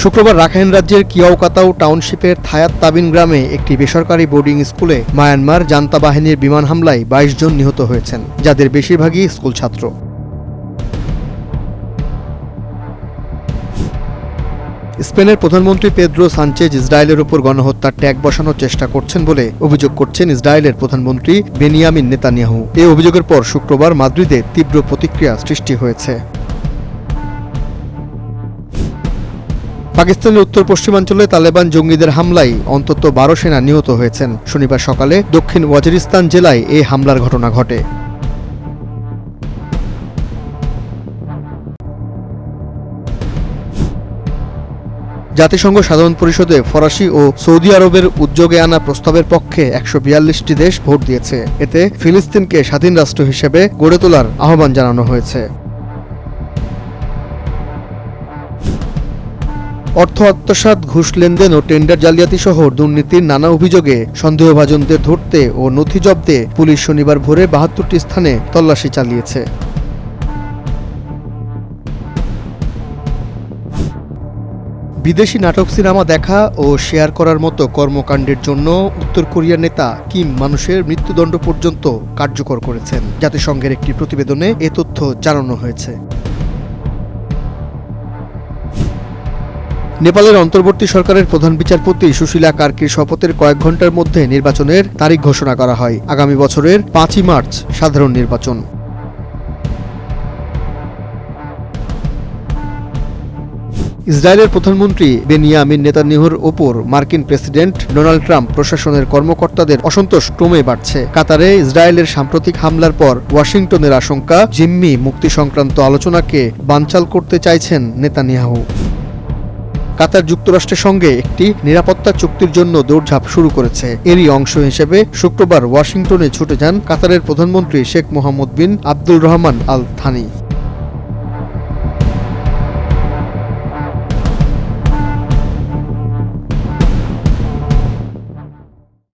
শুক্রবার রাখাইন রাজ্যের কিয়াওকাতাও টাউনশিপের থায়াত তাবিন গ্রামে একটি বেসরকারি বোর্ডিং স্কুলে মায়ানমার জান্তা বাহিনীর বিমান হামলায় ২২ জন নিহত হয়েছেন, যাদের বেশিরভাগই স্কুল ছাত্র। স্পেনের প্রধানমন্ত্রী পেদ্রো সানচেজ ইসরায়েলের উপর গণহত্যার ট্যাগ বসানোর চেষ্টা করছেন বলে অভিযোগ করছেন ইসরায়েলের প্রধানমন্ত্রী বেনিয়ামিন নেতানিয়াহু। এই অভিযোগের পর শুক্রবার মাদ্রিদে তীব্র প্রতিক্রিয়া সৃষ্টি হয়েছে। পাকিস্তানের উত্তর পশ্চিমাঞ্চলে তালেবান জঙ্গিদের হামলায় অন্তত ১২ সেনা নিহত হয়েছেন। শনিবার সকালে দক্ষিণ ওয়াজিরিস্তান জেলায় এই হামলার ঘটনা ঘটে। জাতিসংঘ সাধারণ পরিষদে ফরাসি ও সৌদি আরবের উদ্যোগে আনা প্রস্তাবের পক্ষে ১৪২টি দেশ ভোট দিয়েছে। এতে ফিলিস্তিনকে স্বাধীন রাষ্ট্র হিসেবে গড়ে তোলার আহ্বান জানানো হয়েছে। অর্থ আত্মসাৎ, ঘুষ লেনদেন ও টেন্ডার জালিয়াতি সহ দুর্নীতির নানা অভিযোগে সন্দেহভাজনদের ধরতে ও নথি জব্দে পুলিশ শনিবার ভোরে ৭২টি স্থানে তল্লাশি চালিয়েছে। বিদেশি নাটক সিনেমা দেখা ও শেয়ার করার মতো কর্মকাণ্ডের জন্য উত্তর কোরিয়ার নেতা কিম মানুষের মৃত্যুদণ্ড পর্যন্ত কার্যকর করেছেন। জাতিসংঘের একটি প্রতিবেদনে এ তথ্য জানানো হয়েছে। নেপালের অন্তর্বর্তী সরকারের প্রধান বিচারপতি সুশীলা কার্কির শপথের কয়েক ঘণ্টার মধ্যে নির্বাচনের তারিখ ঘোষণা করা হয়। আগামী বছরের ৫ই মার্চ সাধারণ নির্বাচন। ইসরায়েলের প্রধানমন্ত্রী বেনিয়ামিন নেতানিয়াহুর ওপর মার্কিন প্রেসিডেন্ট ডোনাল্ড ট্রাম্প প্রশাসনের কর্মকর্তাদের অসন্তোষ ক্রমে বাড়ছে। কাতারে ইসরায়েলের সাম্প্রতিক হামলার পর ওয়াশিংটনের আশঙ্কা, জিম্মি মুক্তি সংক্রান্ত আলোচনাকে বানচাল করতে চাইছেন নেতানিয়াহু। কাতার যুক্তরাষ্ট্রের সঙ্গে একটি নিরাপত্তা চুক্তির জন্য দৌড়ঝাঁপ শুরু করেছে। এরই অংশ হিসেবে শুক্রবার ওয়াশিংটনে ছুটে যান কাতারের প্রধানমন্ত্রী শেখ মোহাম্মদ বিন আব্দুল রহমান আল থানি।